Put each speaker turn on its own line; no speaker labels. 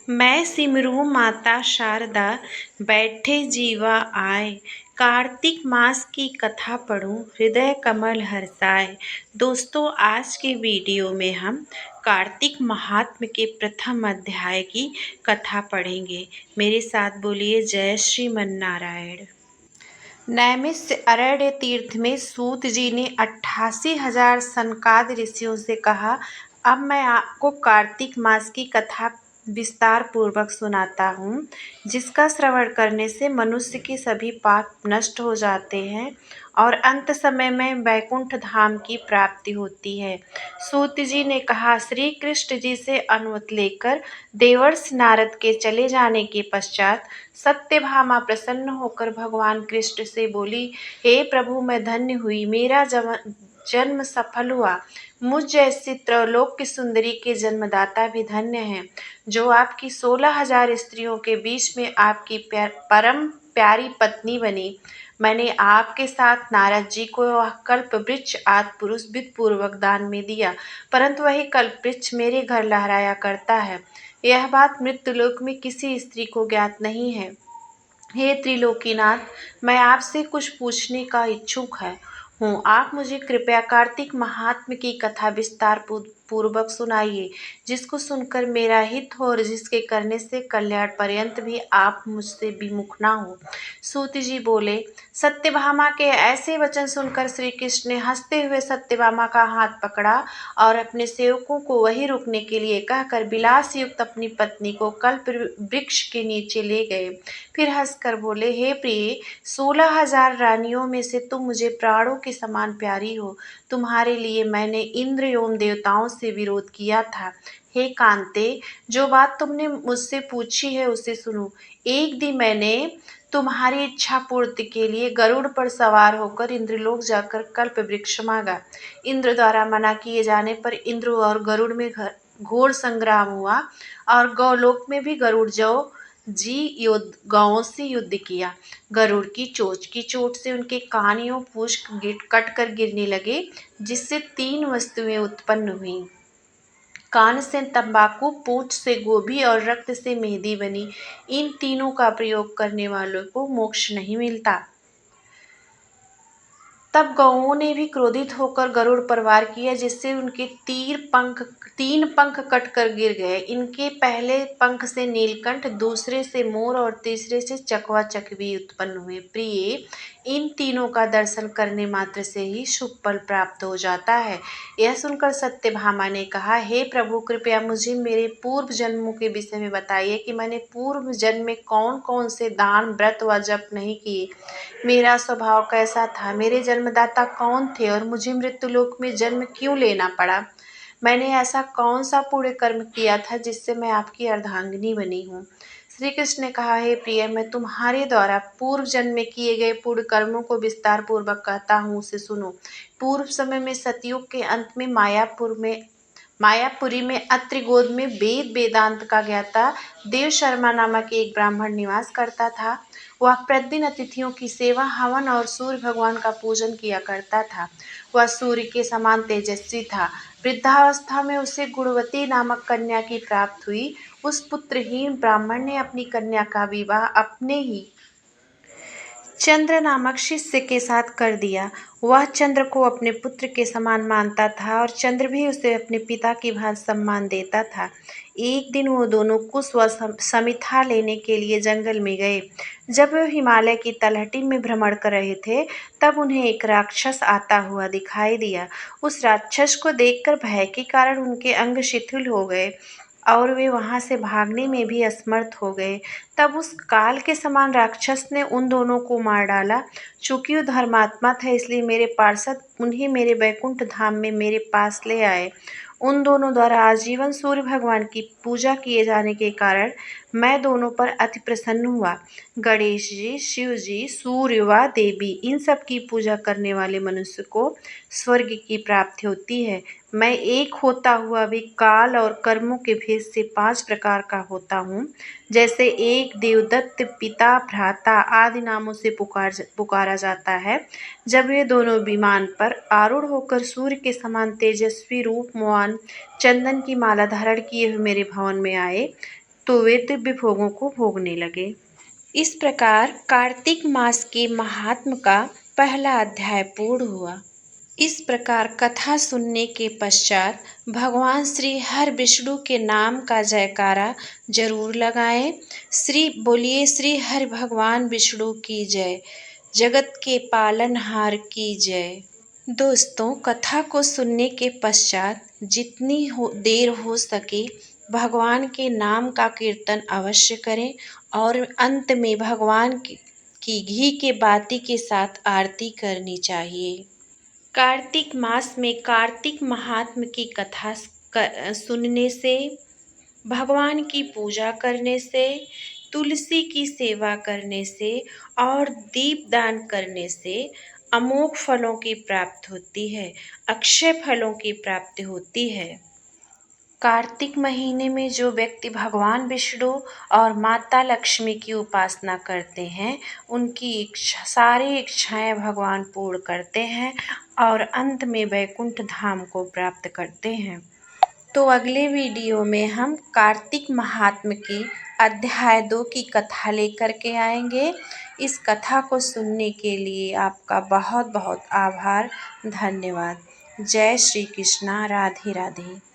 मैं सिमरूं माता शारदा, बैठे जीवा आए। कार्तिक मास की कथा पढ़ूं, हृदय कमल हर्षाए। दोस्तों, आज के वीडियो में हम कार्तिक महात्म्य के प्रथम अध्याय की कथा पढ़ेंगे। मेरे साथ बोलिए जय श्रीमन नारायण। नैमिष अरण्य तीर्थ में सूत जी ने 88,000 सनकादि ऋषियों से कहा, अब मैं आपको कार्तिक मास की कथा विस्तार पूर्वक सुनाता हूँ, जिसका श्रवण करने से मनुष्य के सभी पाप नष्ट हो जाते हैं और अंत समय में वैकुंठ धाम की प्राप्ति होती है। सूत जी ने कहा, श्री कृष्ण जी से अनुमति लेकर देवर्षि नारद के चले जाने के पश्चात सत्यभामा प्रसन्न होकर भगवान कृष्ण से बोली, हे प्रभु, मैं धन्य हुई, मेरा जन्म सफल हुआ। मुझ जैसी त्रैलोक की सुंदरी के जन्मदाता भी धन्य हैं, जो आपकी 16,000 स्त्रियों के बीच में आपकी परम प्यारी पत्नी बनी। मैंने आपके साथ नारद जी को वह कल्प वृक्ष आदि पुरुष विधि पूर्वक दान में दिया, परंतु वही कल्प वृक्ष मेरे घर लहराया करता है। यह बात मृत्युलोक में किसी स्त्री को ज्ञात नहीं है। हे त्रिलोकीनाथ, मैं आपसे कुछ पूछने का इच्छुक हूँ। आप मुझे कृपया कार्तिक महात्म्य की कथा विस्तार पूर्वक सुनाइए, जिसको सुनकर मेरा हित हो और जिसके करने से कल्याण पर्यंत भी आप मुझसे विमुख ना हो। सूत जी बोले, सत्यभामा के ऐसे वचन सुनकर श्री कृष्ण ने हंसते हुए सत्यभामा का हाथ पकड़ा और अपने सेवकों को वहीं रुकने के लिए कहकर विलास युक्त अपनी पत्नी को कल्प वृक्ष के नीचे ले गए। फिर हंसकर बोले, हे प्रिय, 16,000 रानियों में से तुम मुझे प्राणों के समान प्यारी हो। तुम्हारे लिए मैंने इंद्र एवं देवताओं से विरोध किया था। हे कांते, जो बात तुमने मुझसे पूछी है उसे सुनो। एक दिन मैंने तुम्हारी इच्छा पूर्ति के लिए गरुड़ पर सवार होकर इंद्रलोक जाकर कल्प वृक्ष मांगा। इंद्र द्वारा मना किए जाने पर इंद्र और गरुड़ में घोर संग्राम हुआ और गौलोक में भी गरुड़ गांवों से युद्ध किया। गरुड़ की चोट से उनके कान एवं पूंछ कट कर गिरने लगे, जिससे 3 वस्तुएं उत्पन्न हुई। कान से तंबाकू, पूंछ से गोभी और रक्त से मेहंदी बनी। इन तीनों का प्रयोग करने वालों को मोक्ष नहीं मिलता। तब गौओं ने भी क्रोधित होकर गरुड़ पर वार किया, जिससे उनके 3 पंख कटकर गिर गए। इनके पहले पंख से नीलकंठ, दूसरे से मोर और तीसरे से चकवा चकवी उत्पन्न हुए। प्रिय, इन तीनों का दर्शन करने मात्र से ही शुभ फल प्राप्त हो जाता है। यह सुनकर सत्यभामा ने कहा, हे प्रभु, कृपया मुझे मेरे पूर्व जन्मों के विषय में बताइए कि मैंने पूर्व जन्म में कौन कौन से दान, व्रत व जप नहीं किए। मेरा स्वभाव कैसा था, मेरे जन्मदाता कौन थे और मुझे मृत्युलोक में जन्म क्यों लेना पड़ा। मैंने ऐसा कौन सा पुण्य कर्म किया था जिससे मैं आपकी अर्धांगिनी बनी हूँ। श्री कृष्ण ने कहा, हे प्रिय, मैं तुम्हारे द्वारा पूर्व जन्म में किए गए पुण्य कर्मों को विस्तार पूर्वक कहता हूँ, उसे सुनो। पूर्व समय में सतयुग के अंत में मायापुरी में अत्रि गोद में वेद वेदांत का ज्ञाता देव शर्मा नामक एक ब्राह्मण निवास करता था। वह प्रतिदिन अतिथियों की सेवा, हवन और सूर्य भगवान का पूजन किया करता था। वह सूर्य के समान तेजस्वी था। वृद्धावस्था में उसे गुणवती नामक कन्या की प्राप्ति हुई। उस पुत्रहीन ब्राह्मण ने अपनी कन्या का विवाह अपने ही चंद्र नामक शिष्य के साथ कर दिया। वह चंद्र को अपने पुत्र के समान मानता था और चंद्र भी उसे अपने पिता की भांति सम्मान देता था। एक दिन वो दोनों कुश व समिधा लेने के लिए जंगल में गए। जब वे हिमालय की तलहटी में भ्रमण कर रहे थे, तब उन्हें एक राक्षस आता हुआ दिखाई दिया। उस राक्षस को देखकर भय के कारण उनके अंग शिथिल हो गए और वे वहां से भागने में भी असमर्थ हो गए। तब उस काल के समान राक्षस ने उन दोनों को मार डाला। चूंकि वो धर्मात्मा था, इसलिए मेरे पार्षद उन्हें मेरे वैकुंठ धाम में मेरे पास ले आए। उन दोनों द्वारा आजीवन सूर्य भगवान की पूजा किए जाने के कारण मैं दोनों पर अति प्रसन्न हुआ। गणेश जी, शिव जी, सूर्य व देवी, इन सब की पूजा करने वाले मनुष्य को स्वर्ग की प्राप्ति होती है। मैं एक होता हुआ भी काल और कर्मों के भेद से 5 प्रकार का होता हूँ। जैसे एक देवदत्त, पिता, भ्राता आदि नामों से पुकारा जाता है। जब वे दोनों विमान पर आरूढ़ होकर सूर्य के समान तेजस्वी रूपवान चंदन की माला धारण किए हुए मेरे भवन में आए, तो वे दिव्य भोगों को भोगने लगे। इस प्रकार कार्तिक मास के महात्म का पहला अध्याय पूर्ण हुआ। इस प्रकार कथा सुनने के पश्चात भगवान श्री हर विष्णु के नाम का जयकारा जरूर लगाएं। बोलिए श्री हरि भगवान विष्णु की जय, जगत के पालनहार की जय। दोस्तों, कथा को सुनने के पश्चात जितनी देर हो सके भगवान के नाम का कीर्तन अवश्य करें और अंत में भगवान की घी के बाती के साथ आरती करनी चाहिए। कार्तिक मास में कार्तिक महात्म की कथा सुनने से, भगवान की पूजा करने से, तुलसी की सेवा करने से और दीपदान करने से अमोघ फलों की प्राप्ति होती है, अक्षय फलों की प्राप्ति होती है। कार्तिक महीने में जो व्यक्ति भगवान विष्णु और माता लक्ष्मी की उपासना करते हैं उनकी सारी इच्छाएं भगवान पूर्ण करते हैं और अंत में वैकुंठ धाम को प्राप्त करते हैं। तो अगले वीडियो में हम कार्तिक महात्म की अध्याय 2 की कथा लेकर के आएंगे। इस कथा को सुनने के लिए आपका बहुत बहुत आभार, धन्यवाद। जय श्री कृष्णा, राधे राधे।